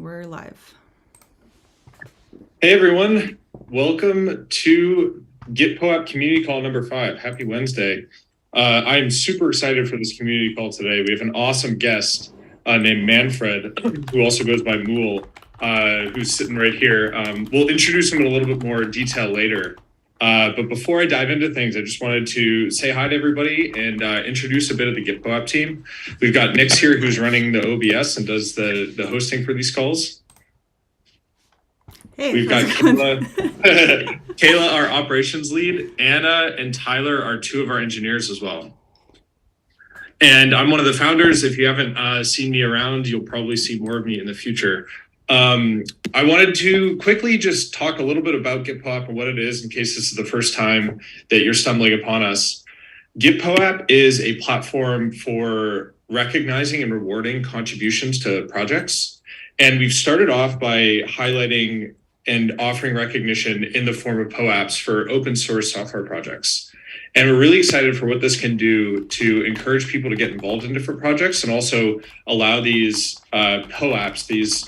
we're live. Hey everyone, welcome to GitPOAP community call number 5. Happy Wednesday. I'm super excited for this community call today. We have an awesome guest named Manfred, who also goes by Moul, who's sitting right here. We'll introduce him in a little bit more detail later. But before I dive into things, I just wanted to say hi to everybody and introduce a bit of the GitPOAP team. We've got Nix here, who's running the OBS and does the hosting for these calls. Hey, we've got Kayla, our operations lead. Anna and Tyler are two of our engineers as well. And I'm one of the founders. If you haven't seen me around, you'll probably see more of me in the future. I wanted to quickly just talk a little bit about GitPOAP and what it is in case this is the first time that you're stumbling upon us. GitPOAP is a platform for recognizing and rewarding contributions to projects. And we've started off by highlighting and offering recognition in the form of POAPs for open source software projects. And we're really excited for what this can do to encourage people to get involved in different projects and also allow these POAPs, these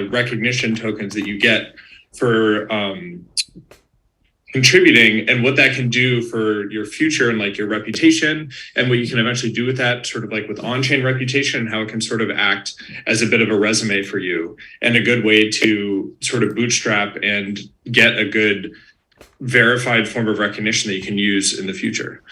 recognition tokens that you get for contributing, and what that can do for your future and like your reputation and what you can eventually do with that, sort of like with on-chain reputation, and how it can sort of act as a bit of a resume for you and a good way to sort of bootstrap and get a good verified form of recognition that you can use in the future.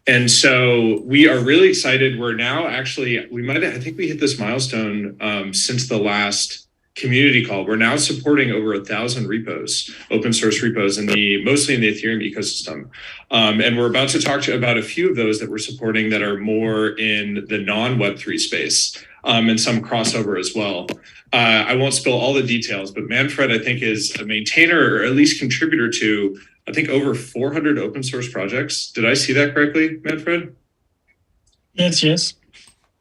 And so we are really excited. We're now actually, I think we hit this milestone since the last community call. We're now supporting over 1,000 repos, open source repos, mostly in the Ethereum ecosystem. And we're about to talk to you about a few of those that we're supporting that are more in the non-Web3 space, and some crossover as well. I won't spill all the details, but Manfred, I think, is a maintainer or at least contributor to, I think, over 400 open source projects. Did I see that correctly, Manfred? Yes.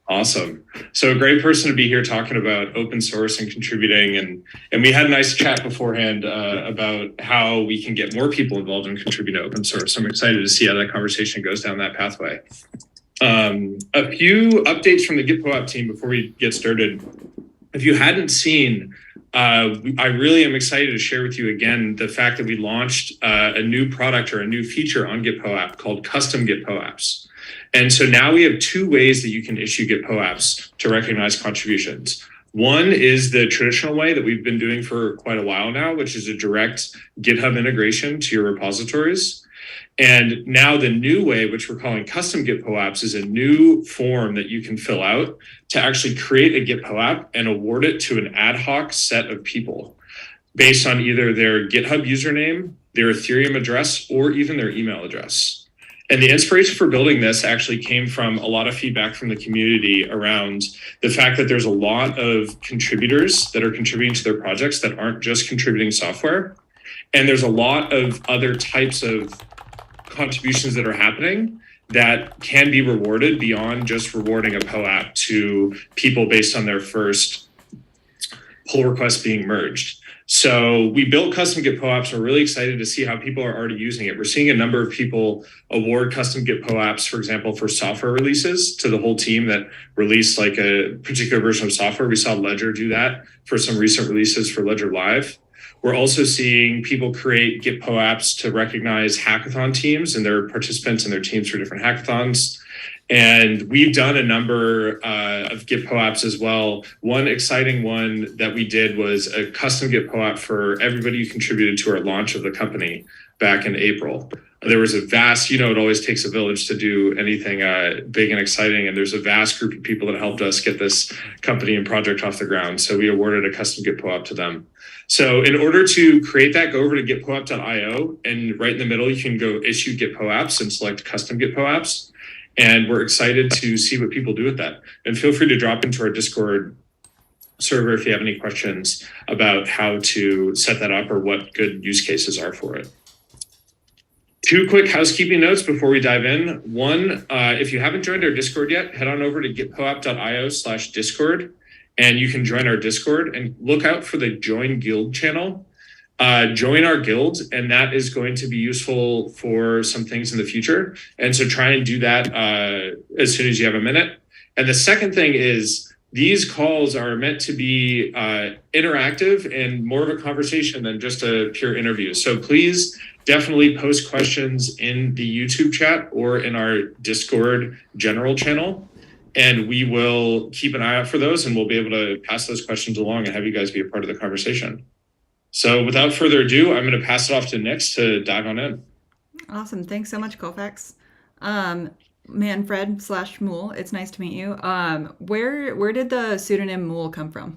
Awesome. So a great person to be here talking about open source and contributing. And we had a nice chat beforehand about how we can get more people involved in contributing to open source. I'm excited to see how that conversation goes down that pathway. A few updates from the GitPOAP team before we get started. If you hadn't seen, I really am excited to share with you again the fact that we launched a new product or a new feature on GitPOAP called custom GitPOAPs. And so now we have two ways that you can issue GitPOAPs to recognize contributions. One is the traditional way that we've been doing for quite a while now, which is a direct GitHub integration to your repositories. And now the new way, which we're calling custom GitPOAPs, is a new form that you can fill out to actually create a GitPOAP and award it to an ad hoc set of people based on either their GitHub username, their Ethereum address, or even their email address. And the inspiration for building this actually came from a lot of feedback from the community around the fact that there's a lot of contributors that are contributing to their projects that aren't just contributing software. And there's a lot of other types of contributions that are happening that can be rewarded beyond just rewarding a POAP to people based on their first pull request being merged. So we built custom GitPOAPs. We're really excited to see how people are already using it. We're seeing a number of people award custom GitPOAPs, for example, for software releases to the whole team that released like a particular version of software. We saw Ledger do that for some recent releases for Ledger Live. We're also seeing people create GitPOAPs to recognize hackathon teams and their participants and their teams for different hackathons. And we've done a number of GitPOAPs as well. One exciting one that we did was a custom GitPOAP for everybody who contributed to our launch of the company back in April. There was a vast, it always takes a village to do anything big and exciting. And there's a vast group of people that helped us get this company and project off the ground. So we awarded a custom GitPOAP to them. So in order to create that, go over to gitpoap.io, and right in the middle, you can go issue GitPOAPs and select custom GitPOAPs. And we're excited to see what people do with that. And feel free to drop into our Discord server if you have any questions about how to set that up or what good use cases are for it. Two quick housekeeping notes before we dive in. One, if you haven't joined our Discord yet, head on over to gitpoap.io/Discord, and you can join our Discord and look out for the Join Guild channel. Join our guild, and that is going to be useful for some things in the future. And so try and do that as soon as you have a minute. And the second thing is these calls are meant to be interactive and more of a conversation than just a pure interview. So please definitely post questions in the YouTube chat or in our Discord general channel. And we will keep an eye out for those, and we'll be able to pass those questions along and have you guys be a part of the conversation. So without further ado, I'm going to pass it off to Nix to dive on in. Awesome. Thanks so much, Colfax. Manfred/Moul, it's nice to meet you. Where did the pseudonym Moul come from?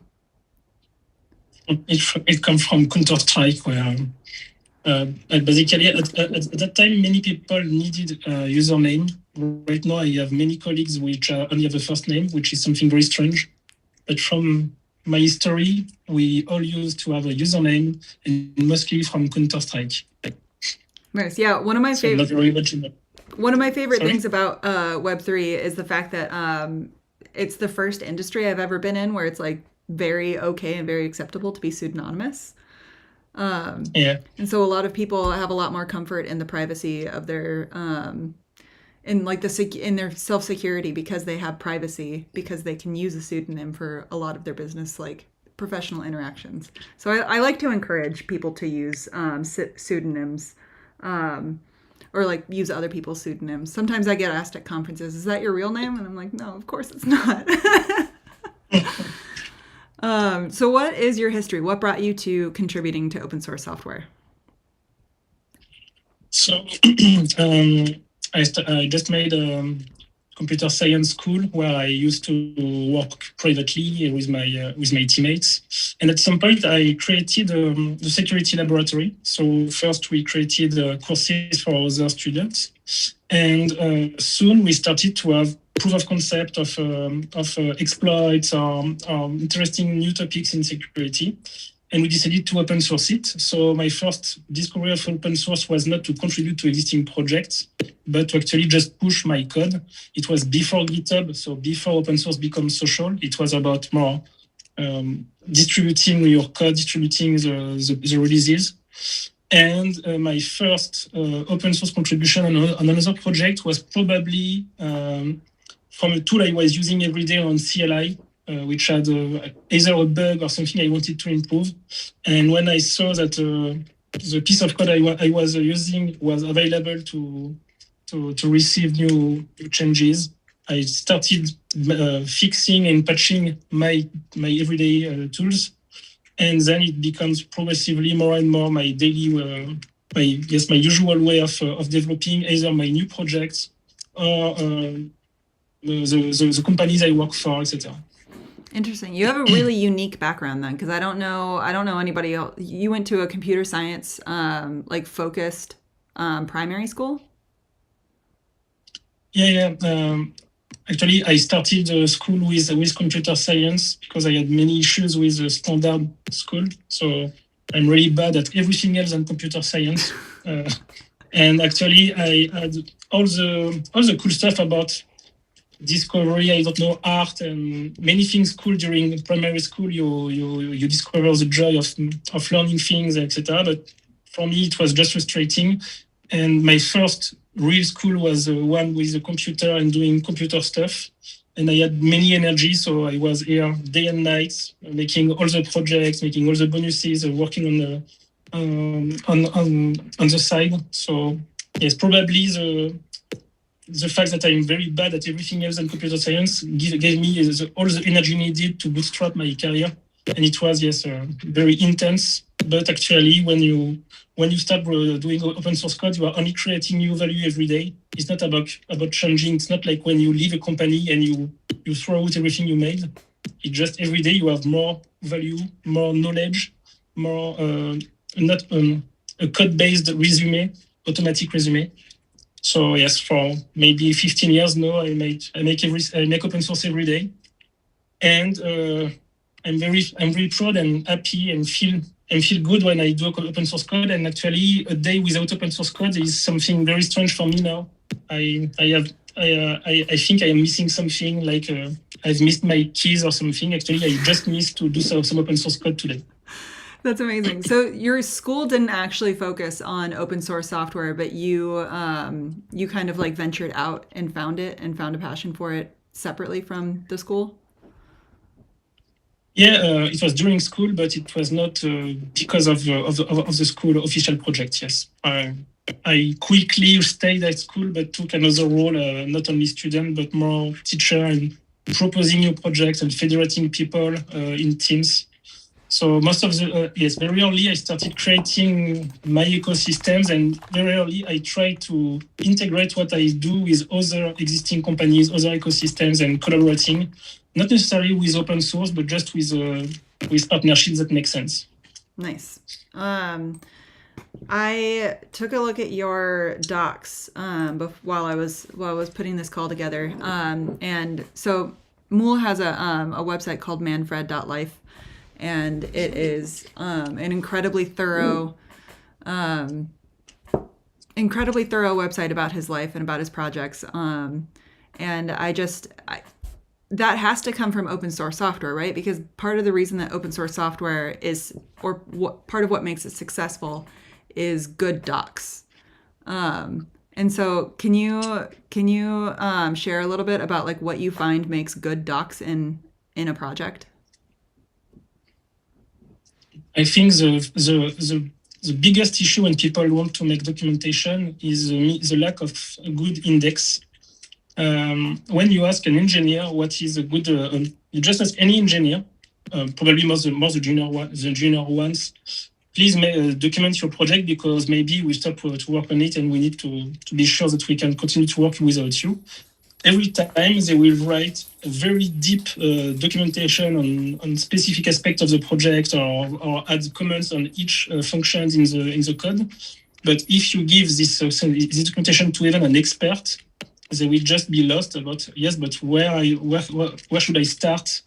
It comes from Counter-Strike, where basically at that time many people needed a username. Right now I have many colleagues which only have a first name, which is something very strange. But from my history, we all used to have a username, and mostly from Counter-Strike. Nice. Yeah, one of my favorite Sorry? things about Web3 is the fact that it's the first industry I've ever been in where it's like very okay and very acceptable to be pseudonymous. Yeah. And so a lot of people have a lot more comfort in the privacy of their in their self-security because they have privacy, because they can use a pseudonym for a lot of their business, like professional interactions. So I like to encourage people to use pseudonyms, or like use other people's pseudonyms. Sometimes I get asked at conferences, "Is that your real name?" And I'm like, "No, of course it's not." So what is your history? What brought you to contributing to open source software? So I just made a computer science school where I used to work privately with my teammates. And at some point, I created the security laboratory. So first, we created courses for other students. And soon we started to have proof of concept of exploits or interesting new topics in security. And we decided to open source it. So my first discovery of open source was not to contribute to existing projects, but to actually just push my code. It was before GitHub, so before open source becomes social. It was about more distributing your code, distributing the releases. And my first open source contribution on another project was probably from a tool I was using every day on CLI, which had either a bug or something I wanted to improve. And when I saw that the piece of code I was using was available to receive new changes, I started fixing and patching my everyday tools. And then it becomes progressively more and more my daily, my usual way of developing either my new projects or the companies I work for, etc. Interesting. You have a really unique background then, because I don't know anybody else. You went to a computer science focused primary school? Yeah. Actually, I started school with computer science because I had many issues with the standard school. So I'm really bad at everything else than computer science. And actually, I had all the cool stuff about discovery, I don't know, art and many things cool during primary school. You discover the joy of learning things, etc. But for me, it was just frustrating. And my first real school was one with a computer and doing computer stuff. And I had many energy, so I was here day and night, making all the projects, making all the bonuses, working on the side. So yes, probably the fact that I'm very bad at everything else than computer science gave me all the energy needed to bootstrap my career. And it was, very intense. But actually, when you start doing open source code, you are only creating new value every day. It's not about changing. It's not like when you leave a company and you throw out everything you made. It's just every day you have more value, more knowledge, more not a code-based resume, automatic resume. So yes, for maybe 15 years now, I make open source every day, and I'm very proud and happy and feel good when I do open source code. And actually, a day without open source code is something very strange for me now. I think I am missing something, like I've missed my keys or something. Actually, I just missed to do some open source code today. That's amazing. So your school didn't actually focus on open source software, but you kind of like ventured out and found a passion for it separately from the school? Yeah, it was during school, but it was not because of the school official project. Yes, I quickly stayed at school, but took another role, not only student but more teacher, and proposing new projects and federating people in teams. So most of the yes, very early I started creating my ecosystems, and very early I try to integrate what I do with other existing companies, other ecosystems, and collaborating, not necessarily with open source, but just with partnerships that make sense. Nice. I took a look at your docs while I was putting this call together, and so Moul has a website called manfred.life, and it is an incredibly thorough website about his life and about his projects. And that has to come from open source software, right? Because part of the reason that open source software is, or part of what makes it successful, is good docs. And so, can you share a little bit about like what you find makes good docs in a project? I think the biggest issue when people want to make documentation is the lack of a good index. When you ask an engineer what is a good, you just ask any engineer, probably more the junior ones. Please document your project, because maybe we stop to work on it and we need to be sure that we can continue to work without you. Every time they will write a very deep documentation on specific aspect of the project, or add comments on each functions in the code. But if you give this documentation to even an expert, they will just be lost about, yes, but where should I start?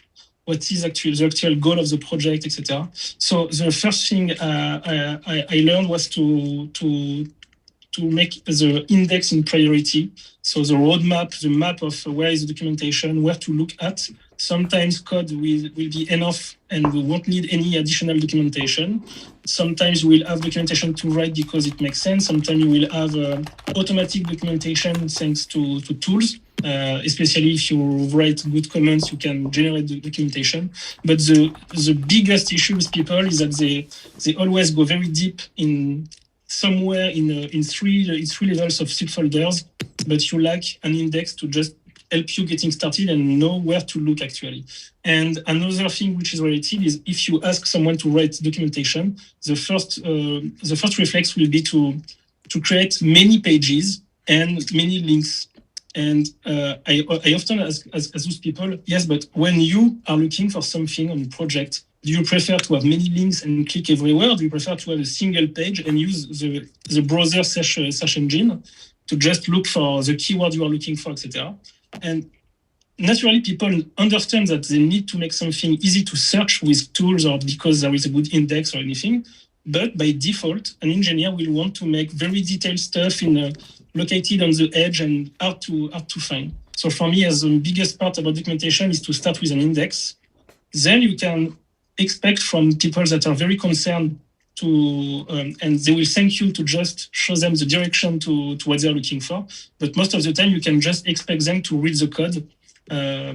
What is actually the actual goal of the project, etc. So the first thing I learned was to make the index in priority. So the roadmap, the map of where is the documentation, where to look at. Sometimes code will be enough and we won't need any additional documentation. Sometimes you will have documentation to write because it makes sense. Sometimes you will have automatic documentation thanks to tools. Especially if you write good comments, you can generate the documentation. But the biggest issue with people is that they always go very deep in somewhere in three levels of subfolders, but you lack an index to just help you getting started and know where to look actually. And another thing which is related is, if you ask someone to write documentation, the first reflex will be to create many pages and many links. And I often ask those people, yes, but when you are looking for something on a project, do you prefer to have many links and click everywhere? Do you prefer to have a single page and use the browser search engine to just look for the keyword you are looking for, etc.? And naturally, people understand that they need to make something easy to search with tools, or because there is a good index or anything. But by default, an engineer will want to make very detailed stuff located on the edge and hard to find. So for me, as the biggest part about documentation is to start with an index. Then you can expect from people that are very concerned and they will thank you to just show them the direction to what they're looking for. But most of the time, you can just expect them to read the code,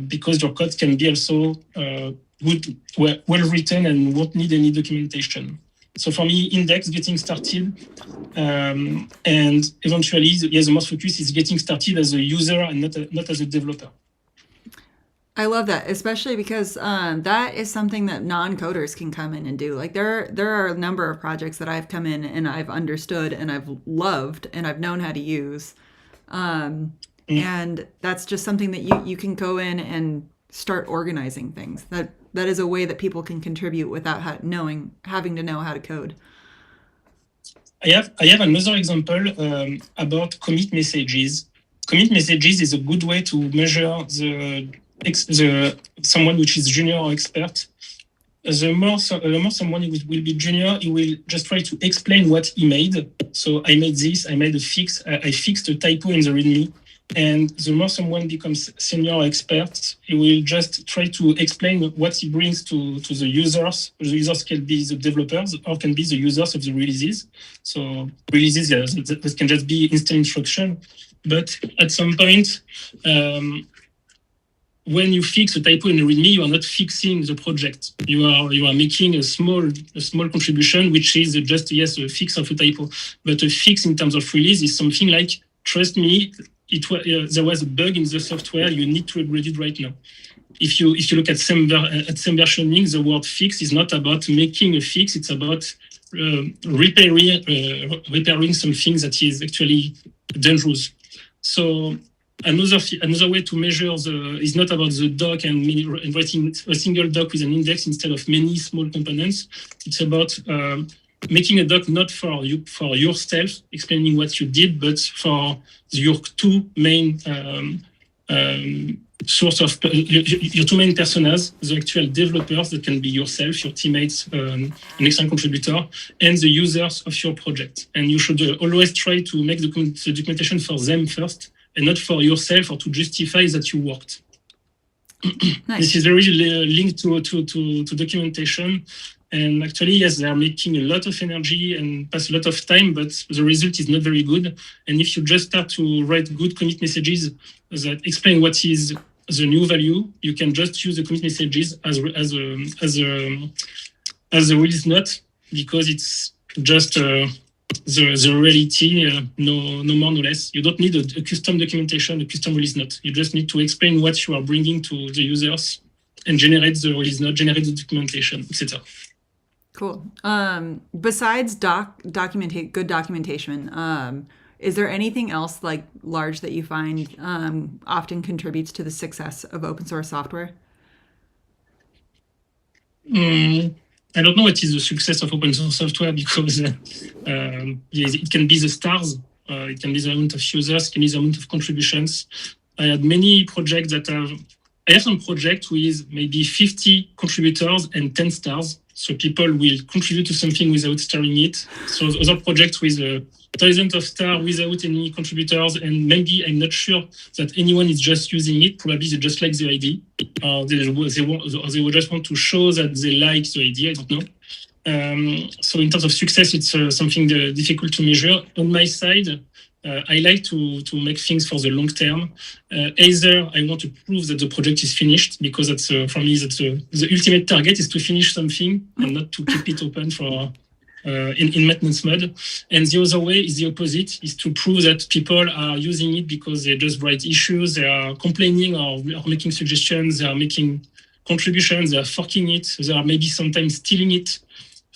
because your code can be also good, well written, and won't need any documentation. So for me, index, getting started, and eventually, the most focus is getting started as a user and not as a developer. I love that, especially because that is something that non-coders can come in and do. Like there are a number of projects that I've come in and I've understood and I've loved and I've known how to use. And that's just something that you can go in and start organizing things. That is a way that people can contribute without having to know how to code. I have another example about commit messages. Commit messages is a good way to measure someone which is junior or expert. The more someone will be junior, he will just try to explain what he made. So I made this, I made a fix, I fixed a typo in the README. And the more someone becomes senior or expert, he will just try to explain what he brings to the users. The users can be the developers or can be the users of the releases. So releases, that can just be instant instruction. But at some point, when you fix a typo in a README, you are not fixing the project. You are making a small contribution, which is just a fix of a typo. But a fix in terms of release is something like, trust me, there was a bug in the software. You need to upgrade it right now. If you look at same versioning, the word fix is not about making a fix. It's about repairing something that is actually dangerous. So another way to measure is not about the doc and writing a single doc with an index instead of many small components. It's about making a doc not for yourself, explaining what you did, but for your two main your two main personas, the actual developers that can be yourself, your teammates, an external contributor, and the users of your project. And you should always try to make the documentation for them first, and not for yourself or to justify that you worked. Nice. This is very linked to documentation. And actually, yes, they are making a lot of energy and pass a lot of time, but the result is not very good. And if you just start to write good commit messages that explain what is the new value, you can just use the commit messages as a release note, because it's just the reality, no more, no less. You don't need a custom documentation, a custom release note. You just need to explain what you are bringing to the users and generate the release note, generate the documentation, etc. Cool. Besides good documentation, is there anything else like large that you find often contributes to the success of open source software? I don't know what is the success of open source software, because it can be the stars, it can be the amount of users, it can be the amount of contributions. I had many projects I have some projects with maybe 50 contributors and 10 stars. So people will contribute to something without starring it. So other projects with thousands of stars without any contributors, and maybe I'm not sure that anyone is just using it. Probably they just like the idea. They just want to show that they like the idea. I don't know. So in terms of success, it's something difficult to measure. On my side, I like to make things for the long term. Either I want to prove that the project is finished, because that's for me the ultimate target is to finish something and not to keep it open for in maintenance mode. And the other way is the opposite, is to prove that people are using it because they just write issues, they are complaining or making suggestions, they are making contributions, they are forking it, they are maybe sometimes stealing it.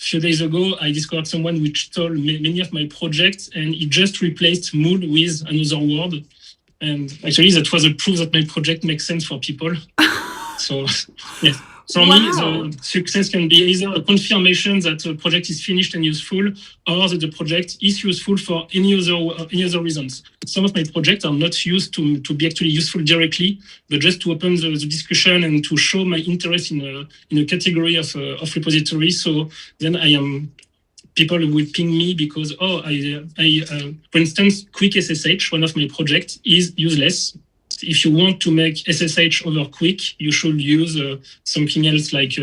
A few days ago, I discovered someone which stole many of my projects, and he just replaced Moul with another word. And actually, that was a proof that my project makes sense for people. So, yes. For me, the success can be either a confirmation that the project is finished and useful, or that the project is useful for any other reasons. Some of my projects are not used to be actually useful directly, but just to open the discussion and to show my interest in a category of repository. So then people will ping me because, for instance, Quick SSH, one of my projects, is useless. If you want to make SSH over Quick, you should use something else like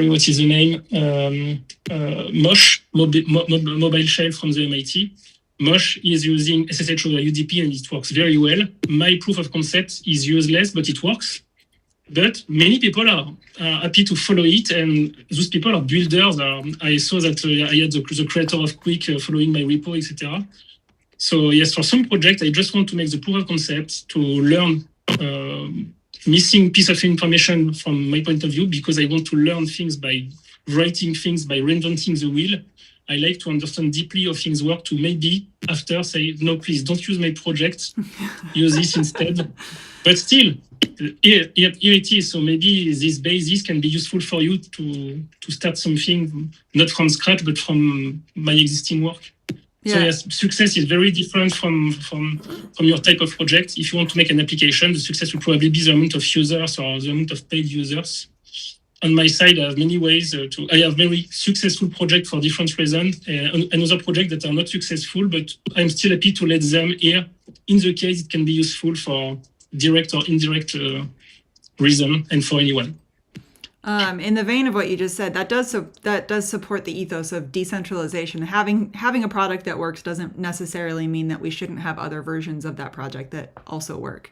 what is the name? Mosh, mobile shell from the MIT. Mosh is using SSH over UDP, and it works very well. My proof of concept is useless, but it works. But many people are happy to follow it, and those people are builders. I saw that I had the creator of Quick following my repo, etc. So yes, for some projects, I just want to make the proof of concept to learn missing piece of information from my point of view, because I want to learn things by writing things, by reinventing the wheel. I like to understand deeply how things work, to maybe after say, no, please don't use my project, use this instead. But still, here it is. So maybe this basis can be useful for you to start something, not from scratch, but from my existing work. Yeah. So yes, success is very different from your type of project. If you want to make an application, the success will probably be the amount of users or the amount of paid users. On my side, I have many ways I have very successful projects for different reasons, and other projects that are not successful, but I'm still happy to let them here. In the case, it can be useful for direct or indirect reason, and for anyone. In the vein of what you just said, that does support the ethos of decentralization. Having a product that works doesn't necessarily mean that we shouldn't have other versions of that project that also work.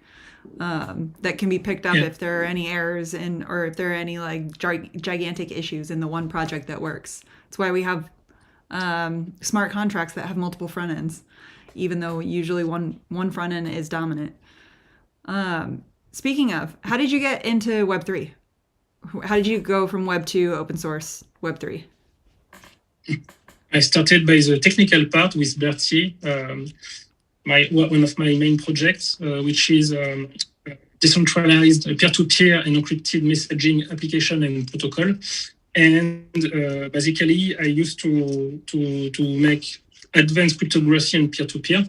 That can be picked up if there are any errors or if there are any like gigantic issues in the one project that works. That's why we have smart contracts that have multiple front ends, even though usually one front end is dominant. Speaking of, how did you get into Web3? How did you go from Web 2 open source Web 3? I started by the technical part with Berty, one of my main projects, which is decentralized peer-to-peer and encrypted messaging application and protocol. And basically, I used to make advanced cryptography and peer-to-peer.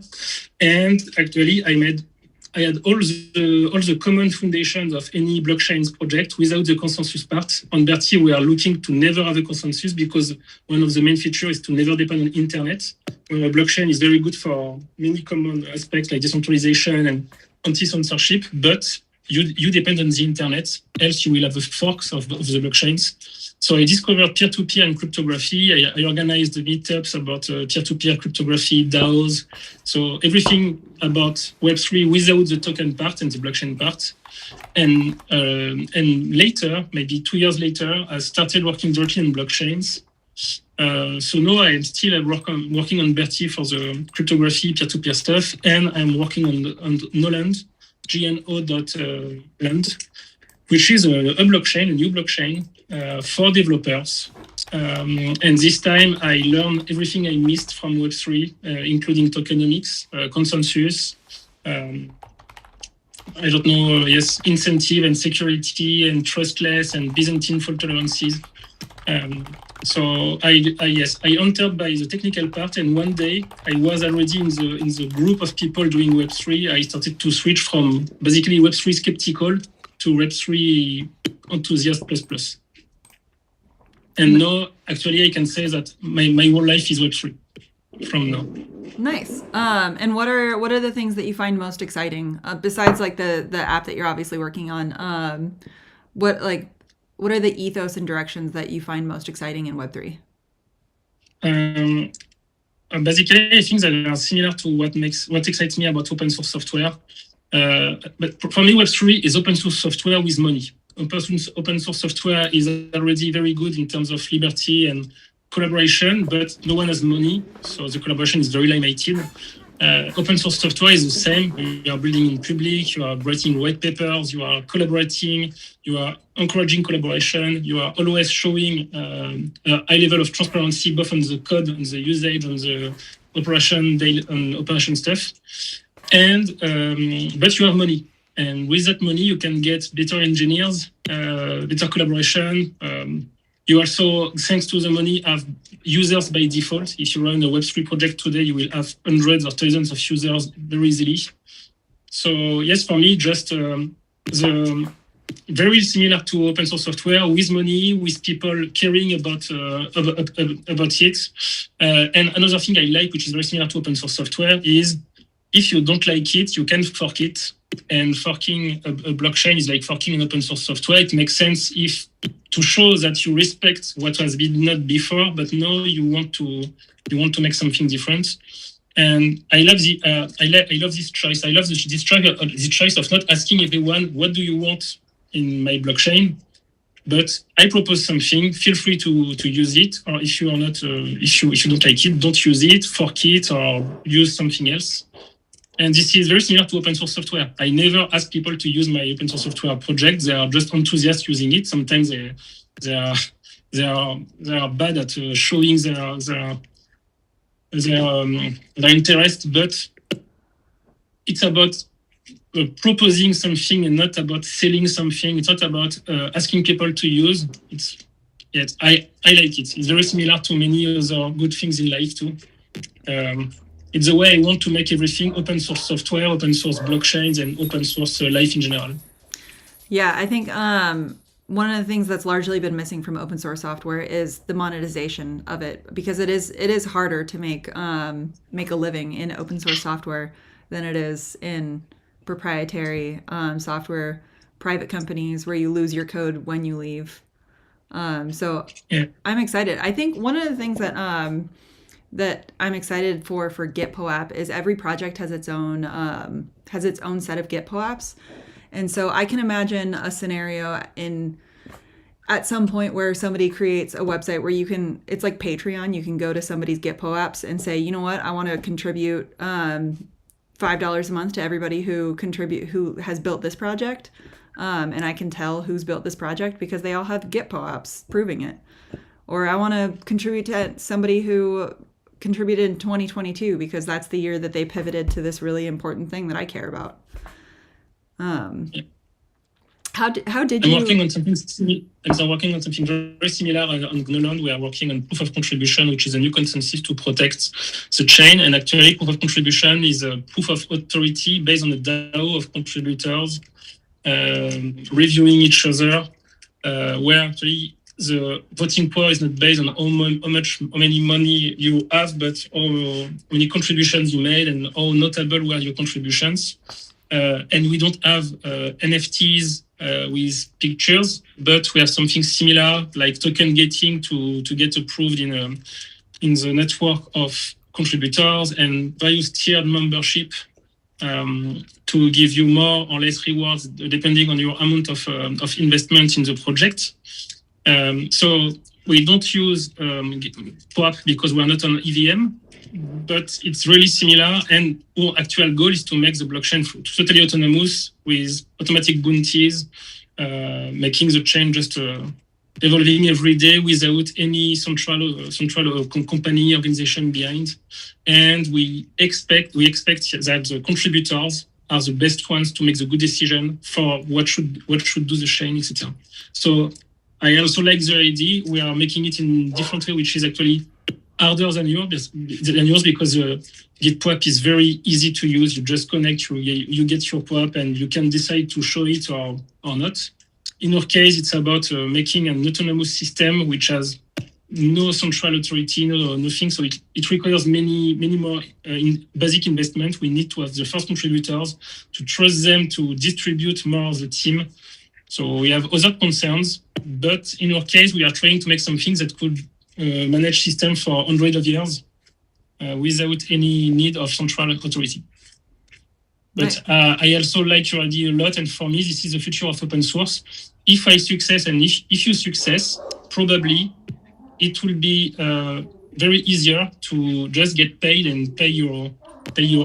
And actually, I had all the common foundations of any blockchain project without the consensus part. On Berty, we are looking to never have a consensus because one of the main features is to never depend on internet. Where a blockchain is very good for many common aspects like decentralization and anti-censorship, but you depend on the internet, else you will have the forks of the blockchains. So I discovered peer-to-peer and cryptography. I organized the meetups about peer-to-peer cryptography, DAOs. So everything about Web3 without the token part and the blockchain part. And later, maybe 2 years later, I started working directly on blockchains. So now I'm still working on Berty for the cryptography, peer-to-peer stuff, and I'm working on Gnolang, gno.land, which is a blockchain, a new blockchain for developers. And this time I learned everything I missed from Web3, including tokenomics, consensus, I don't know, incentive and security and trustless and Byzantine fault tolerances. So I entered by the technical part, and one day I was already in the group of people doing Web3. I started to switch from basically Web3 skeptical to Web3 enthusiast plus. And now, actually, I can say that my whole life is Web3 from now. Nice. And what are the things that you find most exciting besides like the app that you're obviously working on? What are the ethos and directions that you find most exciting in Web3? Basically, I think that are similar to what excites me about open source software. But for me, Web3 is open source software with money. Open source software is already very good in terms of liberty and collaboration, but no one has money, so the collaboration is very limited. Open source software is the same. You are building in public, you are writing white papers, you are collaborating, you are encouraging collaboration, you are always showing a high level of transparency, both on the code, on the usage, on the operation stuff. And but you have money. And with that money, you can get better engineers, better collaboration. You also, thanks to the money, have users by default. If you run a Web3 project today, you will have hundreds or thousands of users very easily. So yes, for me, just the very similar to open source software, with money, with people caring about it. And another thing I like, which is very similar to open source software, is if you don't like it, you can fork it. And forking a blockchain is like forking an open source software. It makes sense to show that you respect what has been done before, but now you want to make something different. And I love this choice. I love this choice of not asking everyone, what do you want in my blockchain? But I propose something. Feel free to use it, or if you are not, if you don't like it, don't use it. Fork it or use something else. And this is very similar to open source software. I never ask people to use my open source software project. They are just enthusiasts using it. Sometimes they are bad at showing their interest, but it's about proposing something and not about selling something. It's not about asking people to use. I like it. It's very similar to many other good things in life too. It's the way I want to make everything: open source software, open source blockchains, and open source life in general. Yeah, I think one of the things that's largely been missing from open source software is the monetization of it, because it is harder to make a living in open source software than it is in proprietary software, private companies where you lose your code when you leave. So Yeah. I'm excited. I think one of the things that that I'm excited for GitPOAP is every project has its own set of GitPOAPs, and so I can imagine a scenario at some point where somebody creates a website where it's like Patreon, you can go to somebody's GitPOAPs and say, you know what, I want to contribute $5 a month to everybody who has built this project, and I can tell who's built this project because they all have GitPOAPs proving it. Or I want to contribute to somebody who contributed in 2022 because that's the year that they pivoted to this really important thing that I care about. How did you? I'm working on something very similar on Gnolang. We are working on proof of contribution, which is a new consensus to protect the chain. And actually, proof of contribution is a proof of authority based on a DAO of contributors reviewing each other, where actually the voting power is not based on how many money you have, but how many contributions you made and how notable were your contributions. And we don't have NFTs with pictures, but we have something similar like token gating to get approved in the network of contributors and various tiered membership to give you more or less rewards depending on your amount of investment in the project. So we don't use POAP because we're not on EVM, but it's really similar. And our actual goal is to make the blockchain totally autonomous with automatic bounties, making the chain just evolving every day without any central company organization behind. And we expect that the contributors are the best ones to make the good decision for what should do the chain, etc. So I also like the idea. We are making it in different way, which is actually harder than yours because GitPOAP is very easy to use. You just connect, you get your POAP, and you can decide to show it or not. In our case, it's about making an autonomous system which has no central authority, nothing. So it requires many more basic investment. We need to have the first contributors to trust them to distribute more of the team. So we have other concerns, but in our case, we are trying to make something that could manage system for hundreds of years without any need of central authority. But I also like your idea a lot, and for me, this is the future of open source. If I success and if you success, probably it will be very easier to just get paid and pay your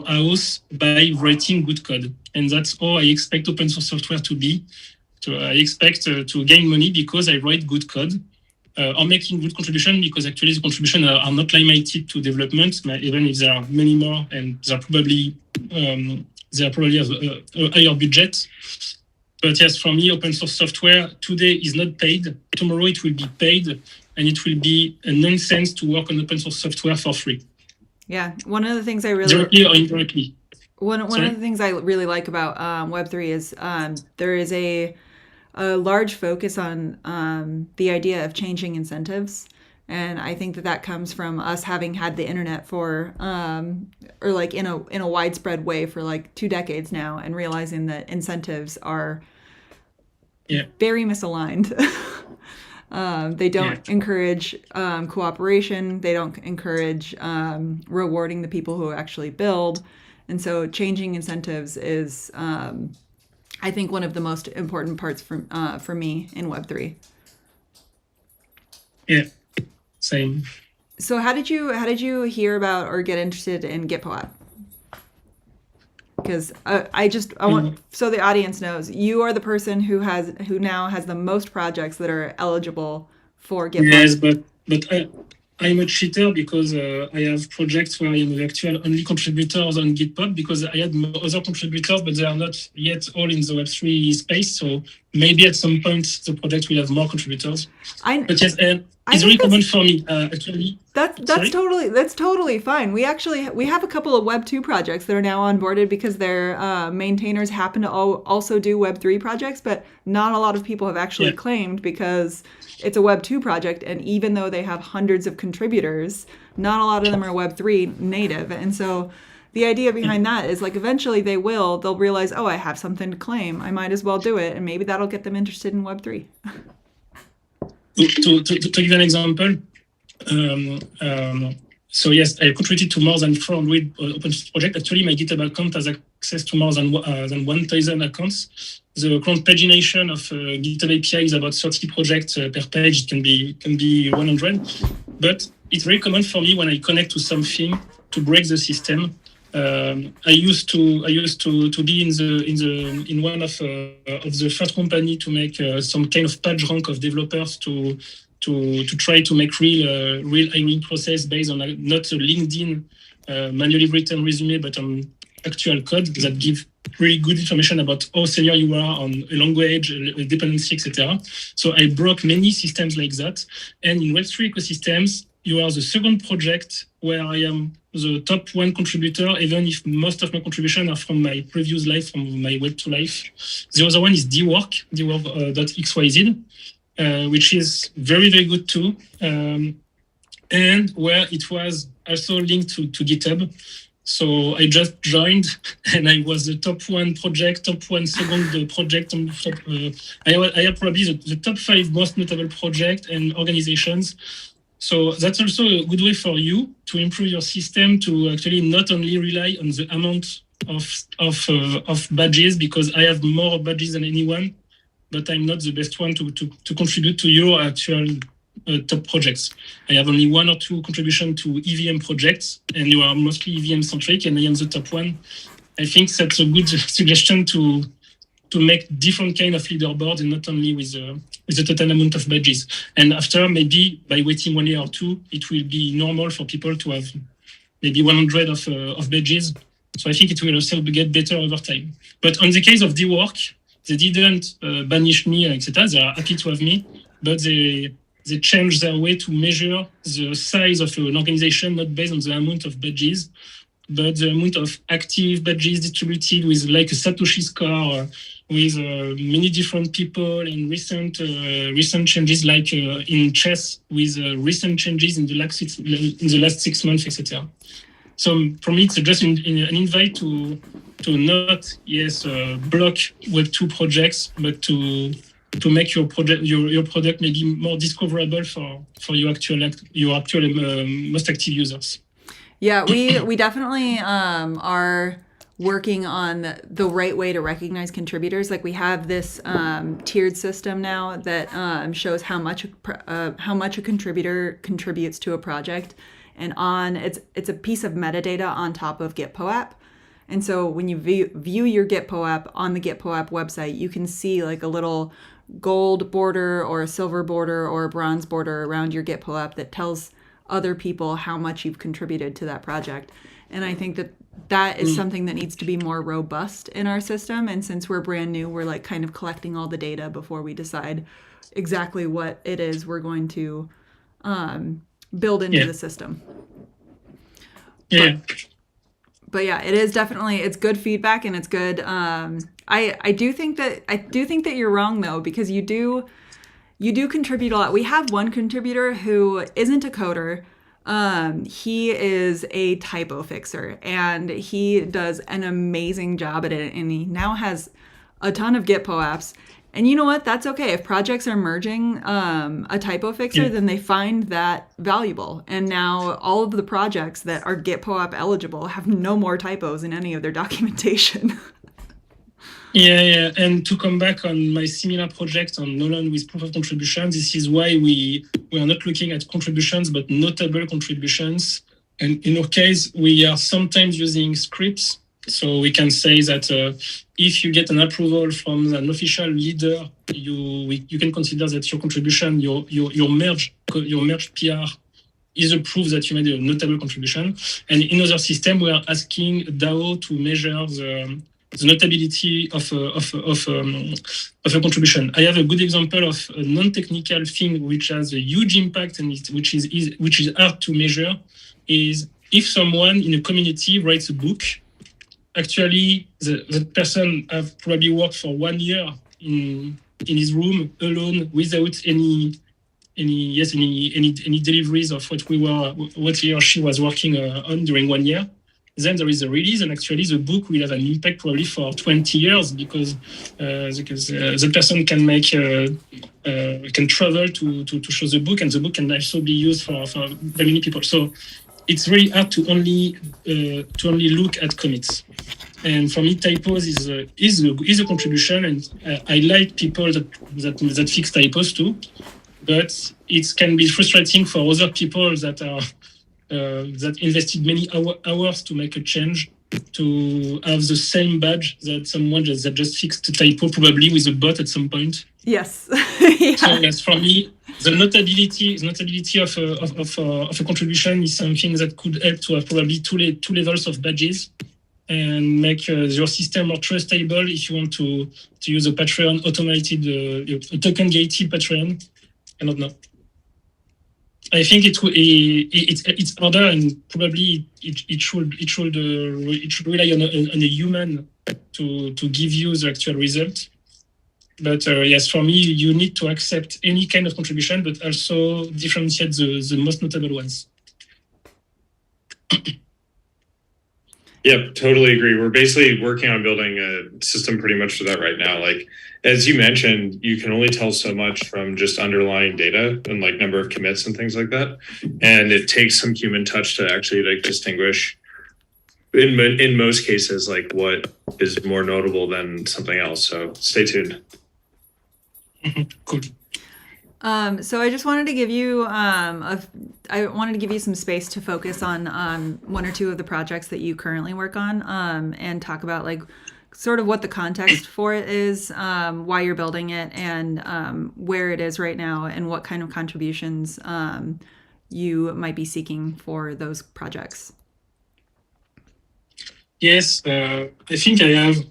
house by writing good code, and that's how I expect open source software to be. So I expect to gain money because I write good code. Or making good contribution because actually the contributions are not limited to development, even if there are many more and they probably have a higher budget. But yes, for me, open source software today is not paid. Tomorrow it will be paid, and it will be a nonsense to work on open source software for free. Yeah, one of the things I really directly or indirectly. One of the things I really like about Web3 is there is a large focus on the idea of changing incentives. And I think that comes from us having had the internet for, or like in a widespread way for like 2 decades now, and realizing that incentives are very misaligned. They don't encourage cooperation. They don't encourage rewarding the people who actually build. And so changing incentives is I think one of the most important parts for me in Web3. Yeah, same. So how did you hear about or get interested in GitPOAP? Because I want so the audience knows you are the person who now has the most projects that are eligible for GitPOAP. Yes, but I'm a cheater because I have projects where I am the actual only contributors on GitPOAP because I had other contributors, but they are not yet all in the Web3 space. So maybe at some point the project will have more contributors. But yes, it's very common for me actually. That's totally fine. We have a couple of Web2 projects that are now onboarded because their maintainers happen to also do Web3 projects, but not a lot of people have actually claimed because it's a Web2 project, and even though they have hundreds of contributors, not a lot of them are Web3 native. And so the idea behind that is like eventually they'll realize, oh, I have something to claim. I might as well do it, and maybe that'll get them interested in Web3. To give an example, so yes, I contributed to more than 400 open source projects. Actually, my GitHub account has access to more than 1,000 accounts. The current pagination of GitHub API is about 30 projects per page. It can be 100, but it's very common for me when I connect to something to break the system. I used to be in one of the first company to make some kind of page rank of developers to try to make real hiring process based on not a LinkedIn manually written resume, but on actual code that give really good information about how senior you are on a language, a dependency, etc. So I broke many systems like that. And in Web3 ecosystems, you are the second project where I am the top one contributor, even if most of my contributions are from my previous life, from my Web2 life. The other one is dwork.xyz, which is very, very good too. And where it was also linked to GitHub. So I just joined and I was the top one project, top one second project. I had probably the top 5 most notable projects and organizations. So that's also a good way for you to improve your system, to actually not only rely on the amount of badges, because I have more badges than anyone, but I'm not the best one to contribute to your actual top projects. I have only 1 or 2 contributions to EVM projects, and you are mostly EVM centric, and I am the top one. I think that's a good suggestion to make different kind of leaderboard, and not only with the total amount of badges. And after, maybe by waiting 1 year or 2, it will be normal for people to have maybe 100 of badges. So I think it will also get better over time. But on the case of dwork, they didn't banish me, etc. They are happy to have me, but they changed their way to measure the size of an organization, not based on the amount of badges, but the amount of active badges distributed with like a Satoshi score, with many different people, and recent changes, like in chess, with recent changes in the last 6 months, etc. So for me, it's just an invite to not block Web2 projects, but to make your product maybe more discoverable for your actual most active users. Yeah, we definitely are working on the right way to recognize contributors. Like, we have this tiered system now that shows how much a contributor contributes to a project, and it's a piece of metadata on top of GitPOAP. And so when you view your GitPOAP on the GitPOAP website, you can see like a little gold border or a silver border or a bronze border around your GitPOAP that tells other people how much you've contributed to that project. And I think that is something that needs to be more robust in our system. And since we're brand new, we're like kind of collecting all the data before we decide exactly what it is we're going to build into the system. Yeah. But yeah, it is definitely, it's good feedback, and it's good. I do think that you're wrong though, because you do contribute a lot. We have one contributor who isn't a coder. He is a typo fixer, and he does an amazing job at it, and he now has a ton of GitPOAPs. And you know what? That's okay. If projects are merging a typo fixer, then they find that valuable. And now all of the projects that are GitPOAP eligible have no more typos in any of their documentation. Yeah. And to come back on my similar project on Gnolang with proof of contribution, this is why we are not looking at contributions, but notable contributions. And in our case, we are sometimes using scripts. So we can say that if you get an approval from an official leader, you can consider that your contribution, your merged PR is a proof that you made a notable contribution. And in other system, we are asking DAO to measure the notability of a contribution. I have a good example of a non-technical thing which has a huge impact and which is hard to measure. Is if someone in a community writes a book. Actually, the person have probably worked for 1 year in his room alone, without any deliveries of what he or she was working on during 1 year. Then there is a release, and actually the book will have an impact probably for 20 years because the person can make can travel to show the book, and the book can also be used for very many people. So it's really hard to only look at commits. And for me, typos is a contribution, and I like people that fix typos too. But it can be frustrating for other people that are that invested many hours to make a change, to have the same badge that someone that just fixed a typo, probably with a bot at some point. Yes. Yeah. So yes, for me, the notability of a contribution is something that could help to have probably two levels of badges and make your system more trustable if you want to use a Patreon automated, a token gated Patreon. I don't know. I think it's harder, and probably it should rely on a human to give you the actual result. But yes, for me, you need to accept any kind of contribution, but also differentiate the most notable ones. Yep, totally agree. We're basically working on building a system pretty much for that right now. Like, as you mentioned, you can only tell so much from just underlying data and like number of commits and things like that. And it takes some human touch to actually like distinguish in most cases, like what is more notable than something else. So stay tuned. Cool. So I just wanted to give you some space to focus on one or two of the projects that you currently work on, and talk about like sort of what the context for it is, why you're building it, and where it is right now, and what kind of contributions you might be seeking for those projects. Yes, I think I have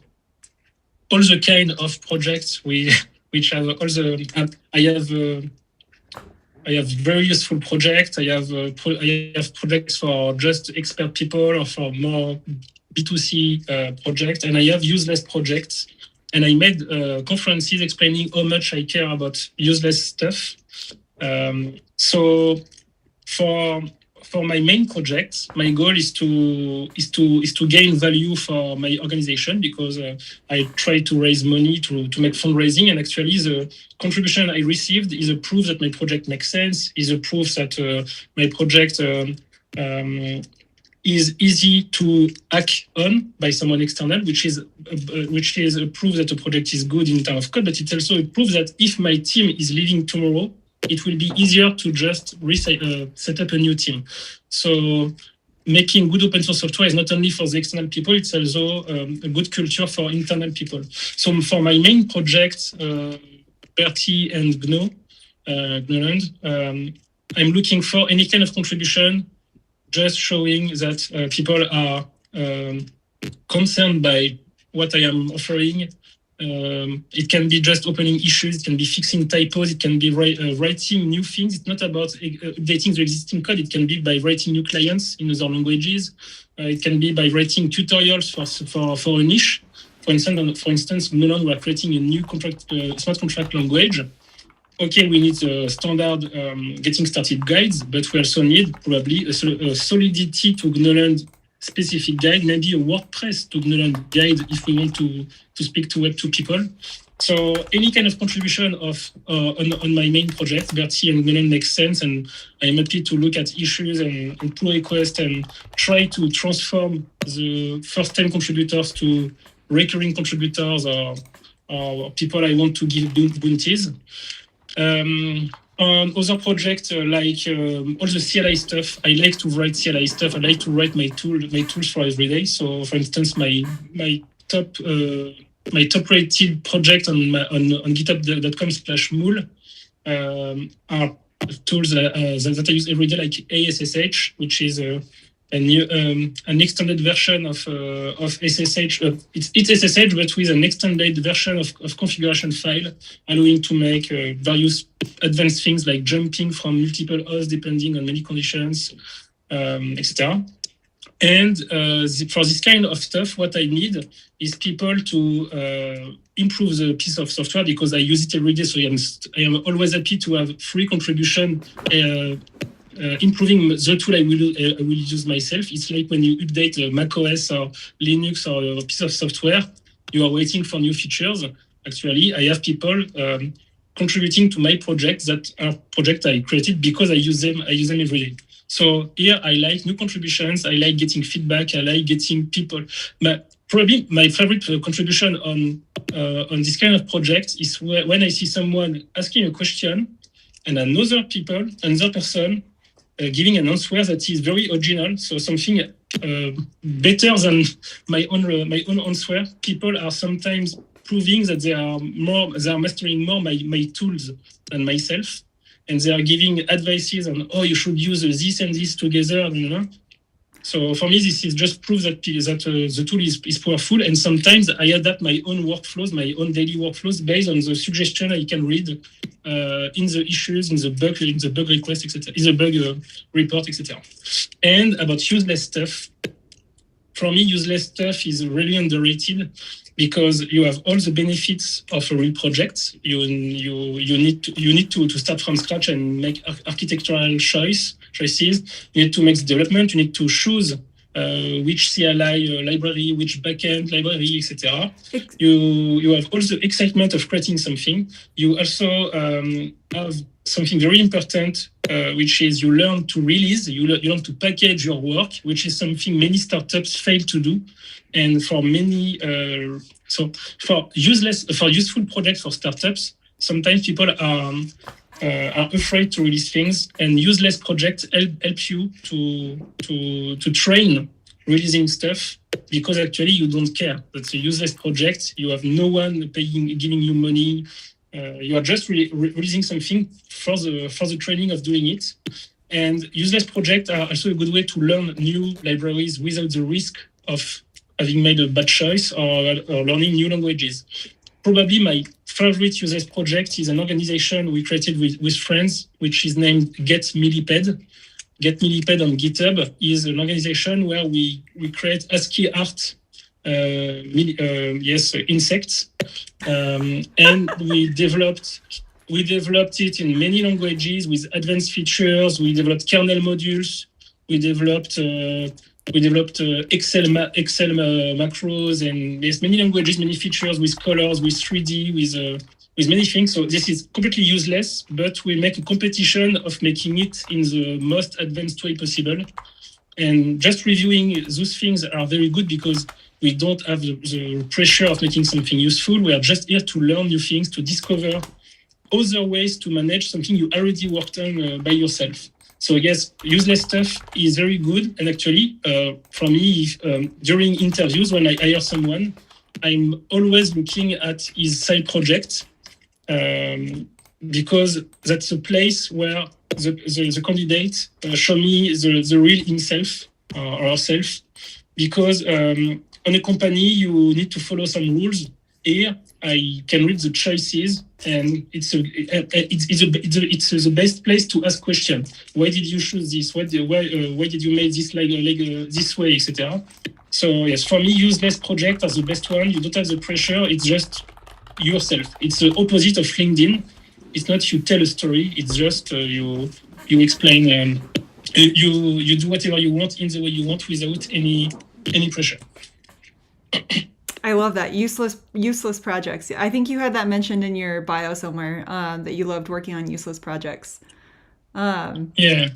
all the kind of projects which have all the I have very useful projects. I have projects for just expert people or for more B2C projects, and I have useless projects. And I made conferences explaining how much I care about useless stuff. So for my main project, my goal is to gain value for my organization, because I try to raise money to make fundraising, and actually the contribution I received is a proof that my project makes sense, is a proof that my project is easy to hack on by someone external, which is a proof that the project is good in terms of code, but it's also a proof that if my team is leaving tomorrow, it will be easier to just set up a new team. So making good open source software is not only for the external people, it's also a good culture for internal people. So for my main project, Berty and Gnolang, I'm looking for any kind of contribution, just showing that people are concerned by what I am offering. It can be just opening issues, it can be fixing typos, it can be writing new things. It's not about updating the existing code. It can be by writing new clients in other languages. It can be by writing tutorials for a niche. For instance, Gnolang, we are creating a new smart contract language. Okay, we need a standard getting started guides, but we also need probably a solidity to Gnolang specific guide, maybe a WordPress to Gnolang guide if we want to speak to Web2 people. So any kind of contribution on my main project, Berty and Gnolang, makes sense, and I'm happy to look at issues and pull requests and try to transform the first-time contributors to recurring contributors or people I want to give bounties. On other projects, like all the CLI stuff, I like to write CLI stuff. I like to write my tools for every day. So, for instance, my top rated project on GitHub.com/Moul are tools that I use every day, like ASSH, which is an extended version of SSH. It's SSH, but with an extended version of configuration file, allowing to make various advanced things like jumping from multiple hosts depending on many conditions, etc. And for this kind of stuff, what I need is people to improve the piece of software, because I use it every day. So I am always happy to have free contribution. Improving the tool I will use myself. It's like when you update macOS or Linux or a piece of software, you are waiting for new features. Actually, I have people contributing to my projects that are projects I created because I use them every day. So here I like new contributions. I like getting feedback. I like getting people. But probably my favorite contribution on this kind of project is when I see someone asking a question and another person giving an answer that is very original. So something better than my own answer. People are sometimes proving that they are mastering more my tools than myself, and they are giving advices on you should use this and this together. So for me, this is just proof that the tool is powerful, and sometimes I adapt my own workflows, my own daily workflows based on the suggestion I can read in the issues, in the bug request, etc., in the bug report, etc. And about useless stuff, for me, useless stuff is really underrated because you have all the benefits of a real project. You need to start from scratch and make architectural choices. You need to make the development. You need to choose which CLI library, which backend library, etc. You have all the excitement of creating something. You also have something very important, which is you learn to release. You learn to package your work, which is something many startups fail to do. And for many, for useful projects for startups, sometimes people are afraid to release things, and useless projects help you to train releasing stuff, because actually you don't care. That's a useless project. You have no one giving you money. You are just releasing something for the training of doing it. And useless projects are also a good way to learn new libraries without the risk of having made a bad choice or learning new languages. Probably my favorite useless project is an organization we created with friends, which is named Get Millipede. Get Millipede on GitHub is an organization where we create ASCII art, insects, and we developed it in many languages with advanced features. We developed kernel modules. We developed Excel macros, and there's many languages, many features with colors, with 3D, with many things. So this is completely useless, but we make a competition of making it in the most advanced way possible. And just reviewing those things are very good because we don't have the pressure of making something useful. We are just here to learn new things, to discover other ways to manage something you already worked on by yourself. So yes, useless stuff is very good. And actually, for me, during interviews, when I hire someone, I'm always looking at his side project, because that's a place where the candidate show me the real himself or herself. Because on a company, you need to follow some rules. Here, I can read the choices, and it's the best place to ask questions. Why did you choose this? Why did you make this this way, etc. So yes, for me, useless projects are the best one. You don't have the pressure. It's just yourself. It's the opposite of LinkedIn. It's not you tell a story. It's just you explain. You do whatever you want in the way you want without any pressure. I love that. Useless projects. I think you had that mentioned in your bio somewhere, that you loved working on useless projects. Yeah.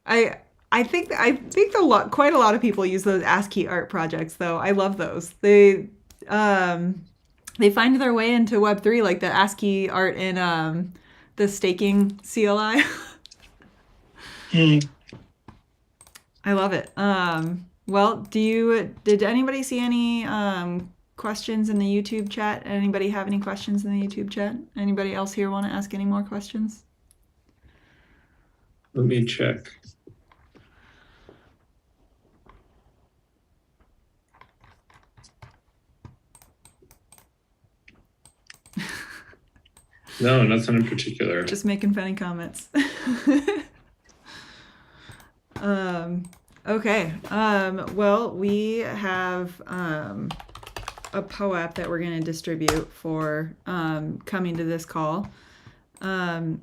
I think quite a lot of people use those ASCII art projects though. I love those. They find their way into Web3, like the ASCII art in the staking CLI. I love it. Well, did anybody see any questions in the YouTube chat? Anybody have any questions in the YouTube chat? Anybody else here want to ask any more questions? Let me check. No, nothing in particular. Just making funny comments. Okay. Well, we have a POAP that we're going to distribute for coming to this call. So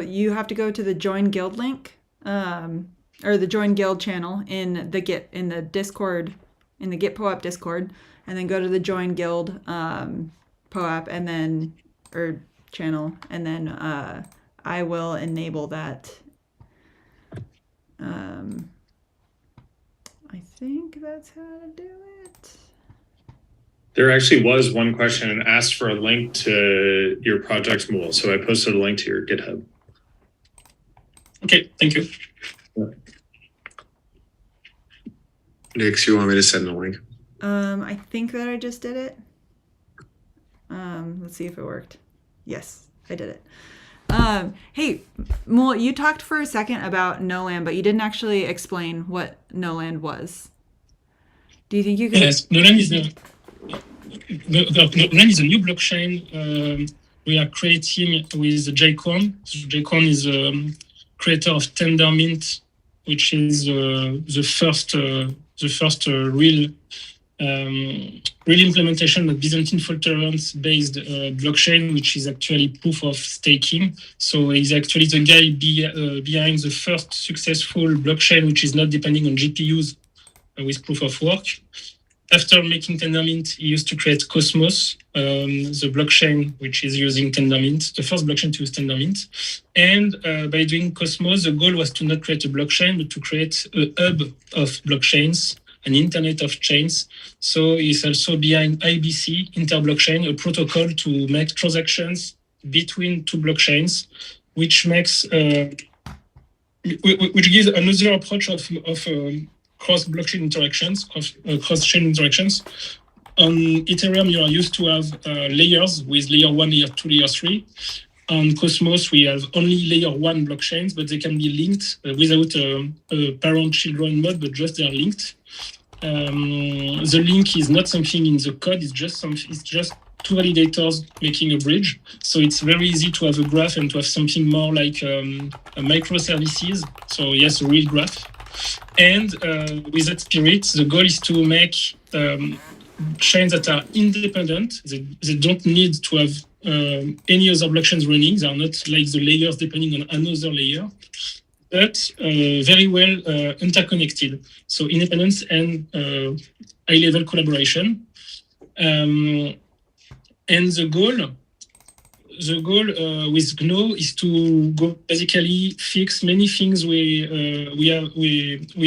you have to go to the Join Guild link, or the Join Guild channel in the Discord, in the GitPOAP Discord, and then go to the Join Guild POAP and then, or channel, and then I will enable that. I think that's how to do it. There actually was one question and asked for a link to your project Moul. So I posted a link to your GitHub. Okay, thank you. Nix, you want me to send the link? I think that I just did it. Let's see if it worked. Yes, I did it. Hey, Moul, you talked for a second about Gnolang, but you didn't actually explain what Gnolang was. Do you think you could? Yes, Gnolang is Gnolang is a new blockchain we are creating with GitPOAP. GitPOAP is a creator of Tendermint, which is the first real implementation of Byzantine fault tolerance based blockchain, which is actually proof of staking. So he's actually the guy behind the first successful blockchain, which is not depending on GPUs with proof of work. After making Tendermint, he used to create Cosmos, the blockchain which is using Tendermint, the first blockchain to use Tendermint. And by doing Cosmos, the goal was to not create a blockchain, but to create a hub of blockchains, an internet of chains. So he's also behind IBC, interblockchain, a protocol to make transactions between two blockchains, which makes which gives another approach of cross-blockchain interactions, cross-chain interactions. On Ethereum, you are used to have layers with layer 1, layer 2, layer 3. On Cosmos, we have only layer 1 blockchains, but they can be linked without a parent-children mode, but just they are linked. The link is not something in the code, it's just two validators making a bridge. So it's very easy to have a graph and to have something more like a microservices. So yes, a real graph. And with that spirit, the goal is to make chains that are independent. They don't need to have any other blockchains running. They are not like the layers depending on another layer, but very well interconnected. So independence and high-level collaboration. And the goal with GNO is to go basically fix many things we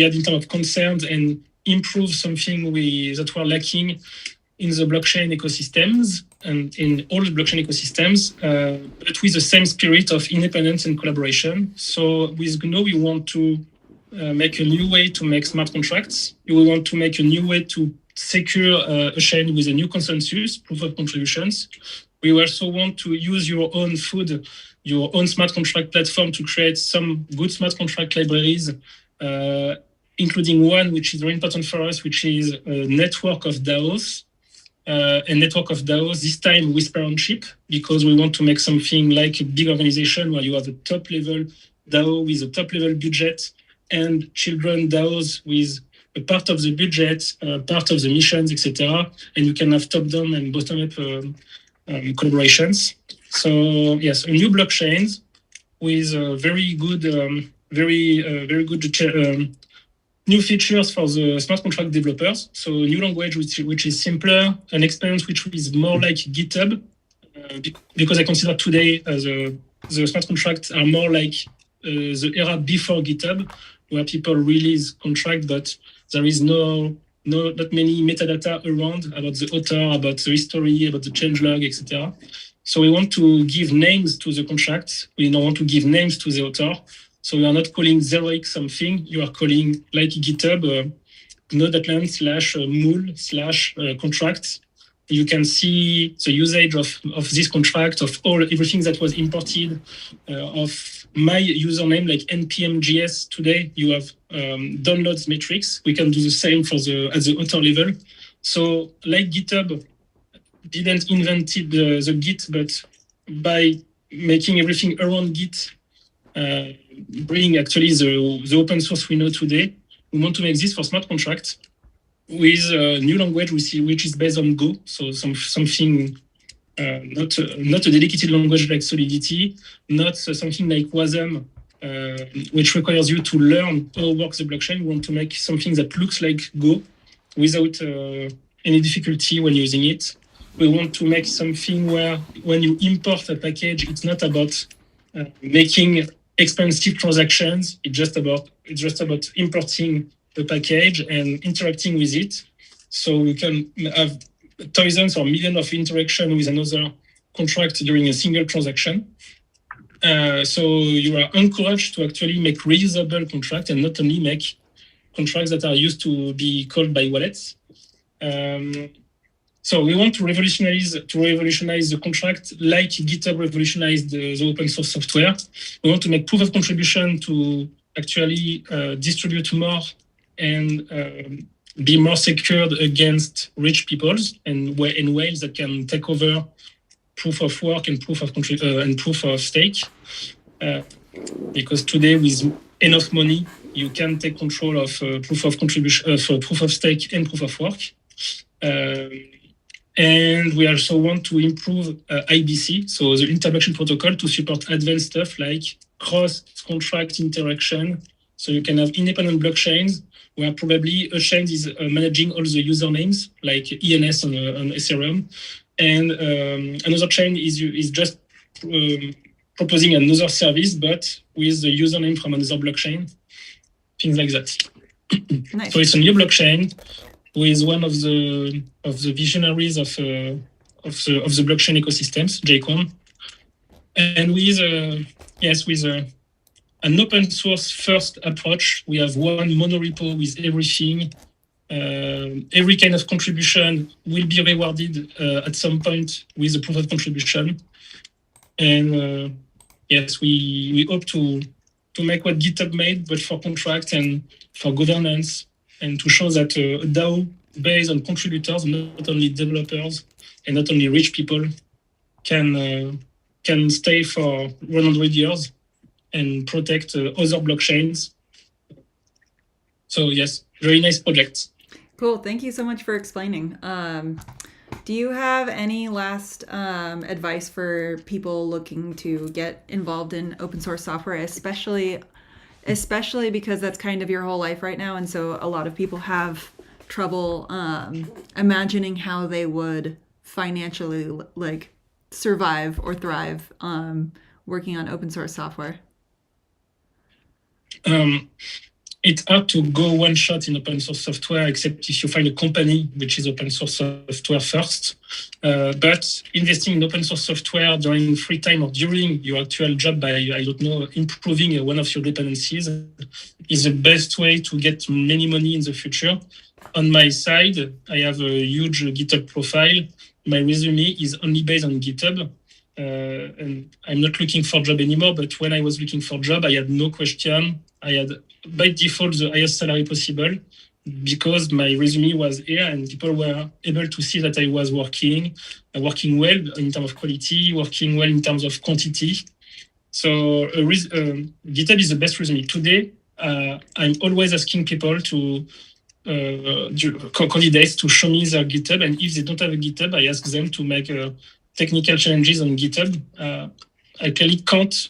had in terms of concerns and improve something that were lacking in the blockchain ecosystems and in all the blockchain ecosystems, but with the same spirit of independence and collaboration. So with GNO, we want to make a new way to make smart contracts. We want to make a new way to secure a chain with a new consensus, proof of contributions. We also want to use your own food, your own smart contract platform to create some good smart contract libraries, including one which is very important for us, which is a network of DAOs. A network of DAOs, this time with parentship, because we want to make something like a big organization where you have a top-level DAO with a top-level budget and children DAOs with a part of the budget, part of the missions, etc. And you can have top-down and bottom-up collaborations. So yes, a new blockchain with very good, new features for the smart contract developers. So a new language which is simpler, an experience which is more like GitHub, because I consider today the smart contracts are more like the era before GitHub, where people release contract, but there is not many metadata around about the author, about the history, about the changelog, etc. So we want to give names to the contracts. We don't want to give names to the author. So we are not calling 0x something. You are calling like GitHub, gno.land /moul /contract. You can see the usage of this contract, of everything that was imported, of my username, like npm.js. Today, you have downloads metrics. We can do the same at the author level. So like GitHub didn't invent the Git, but by making everything around Git, bring actually the open source we know today, we want to make this for smart contracts with a new language which is based on Go. So something not a dedicated language like Solidity, not something like Wasm, which requires you to learn how works the blockchain. We want to make something that looks like Go without any difficulty when using it. we want to make something where when you import a package, it's not about making expensive transactions. It's just about importing the package and interacting with it. So we can have thousands or millions of interaction with another contract during a single transaction. So you are encouraged to actually make reusable contracts and not only make contracts that are used to be called by wallets. So we want to revolutionize the contract like GitHub revolutionized the open source software. We want to make proof of contribution to actually distribute more and be more secured against rich peoples and whales that can take over proof of work and proof of stake. Because today, with enough money, you can take control of proof of contribution, proof of stake and proof of work. And we also want to improve IBC, so the interaction protocol, to support advanced stuff like cross-contract interaction. So you can have independent blockchains where probably a chain is managing all the usernames, like ENS on Ethereum, and another chain is just proposing another service, but with the username from another blockchain, things like that. Nice. So it's a new blockchain with one of the visionaries of the blockchain ecosystems, Jaycon, and with an open source first approach. We have one monorepo with everything. Every kind of contribution will be rewarded at some point with a proof of contribution. And we hope to make what GitHub made, but for contract and for governance, and to show that a DAO based on contributors, not only developers and not only rich people, can stay for 100 years and protect other blockchains. So yes, very nice project. Cool. Thank you so much for explaining. Do you have any last advice for people looking to get involved in open source software, especially because that's kind of your whole life right now, and so a lot of people have trouble imagining how they would financially survive or thrive working on open source software? It's hard to go one shot in open source software, except if you find a company which is open source software first. But investing in open source software during free time or during your actual job by, improving one of your dependencies is the best way to get many money in the future. On my side, I have a huge GitHub profile. My resume is only based on GitHub. And I'm not looking for a job anymore, but when I was looking for a job, I had no question. I had by default the highest salary possible because my resume was here and people were able to see that I was working well in terms of quality, working well in terms of quantity. So GitHub is the best resume. Today, I'm always asking people candidates to show me their GitHub, and if they don't have a GitHub, I ask them to make technical challenges on GitHub. I clearly can't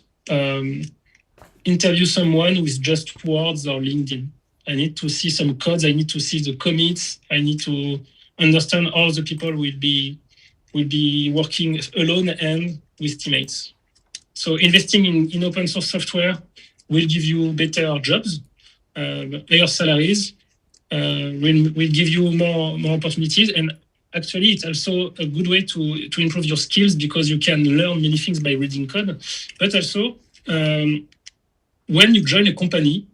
interview someone with just words or LinkedIn. I need to see some codes. I need to see the commits. I need to understand how the people will be working alone and with teammates. So investing in open source software will give you better jobs, higher salaries, will give you more opportunities, and actually, it's also a good way to improve your skills because you can learn many things by reading code. But also, when you join a company,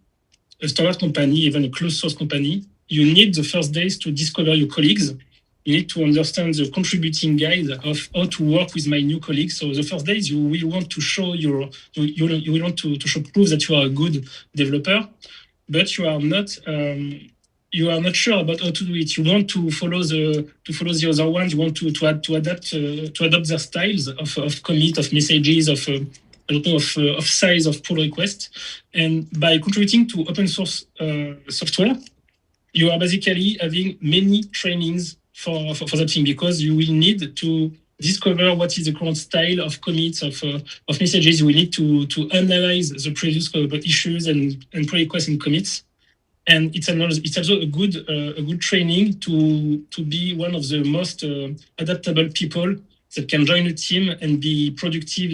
a startup company, even a closed source company, you need the first days to discover your colleagues. You need to understand the contributing guide of how to work with my new colleagues. So the first days, you will want to show you will want to show proof that you are a good developer, but you are not sure about how to do it. You want to follow the other ones. You want to adapt their styles of commit, of messages, of size of pull request. And by contributing to open source software, you are basically having many trainings for that thing, because you will need to discover what is the current style of commits, of messages. You will need to analyze the previous issues and pull requests and commits. and it's also a good training to be one of the most adaptable people that can join a team and be productive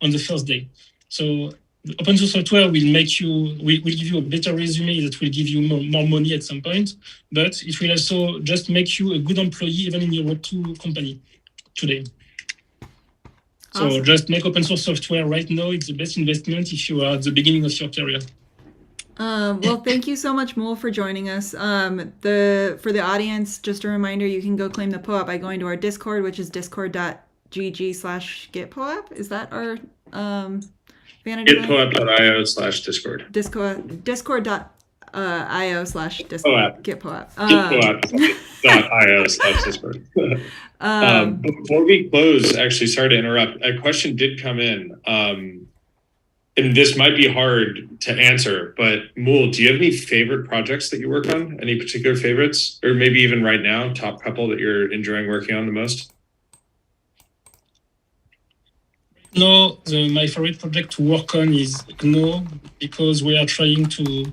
on the first day. So open source software will give you a better resume that will give you more money at some point, but it will also just make you a good employee even in your Web2 company today. Awesome. So just make open source software right now. It's the best investment if you are at the beginning of your career. Well, thank you so much, Moul, for joining us. For the audience, just a reminder, you can go claim the POAP by going to our Discord, which is discord.gg/GitPOAP. Is that our vanity link? GitPOAP.io/Discord. Discord.io/GitPOAP. GitPOAP.io/Discord. Before we close, actually, sorry to interrupt. A question did come in. And this might be hard to answer, but Moul, do you have any favorite projects that you work on? Any particular favorites? Or maybe even right now, top couple that you're enjoying working on the most? No, my favorite project to work on is GNO, because we are trying to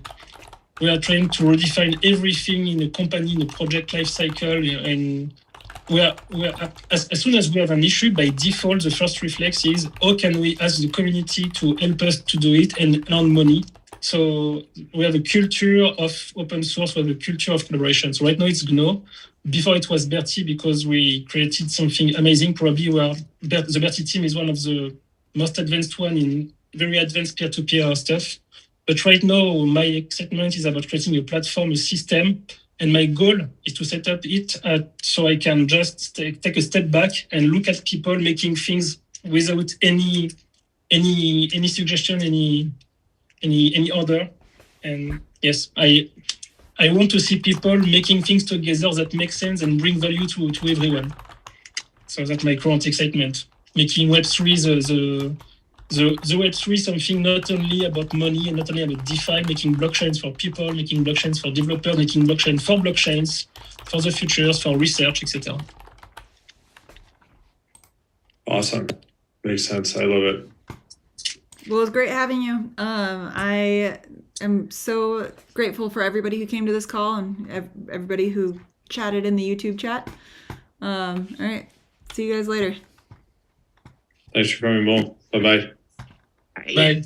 redefine everything in a company, in a project lifecycle, and as soon as we have an issue, by default, the first reflex is how can we ask the community to help us to do it and earn money. So we have a culture of open source, we have a culture of collaboration. So right now it's GNO. Before it was Berty, because we created something amazing. Probably the Berty team is one of the most advanced one in very advanced peer-to-peer stuff. But right now, my excitement is about creating a platform, a system, and my goal is to set up it so I can just take a step back and look at people making things without any suggestion, any order. And yes, I want to see people making things together that make sense and bring value to everyone. So that's my current excitement. Making Web3 the Web3 something not only about money and not only about DeFi, making blockchains for people, making blockchains for developers, making blockchain for blockchains, for the futures, for research, etc. Awesome. Makes sense. I love it. Well, it was great having you. I am so grateful for everybody who came to this call and everybody who chatted in the YouTube chat. All right. See you guys later. Thanks for coming, Moul. Bye-bye. Bye.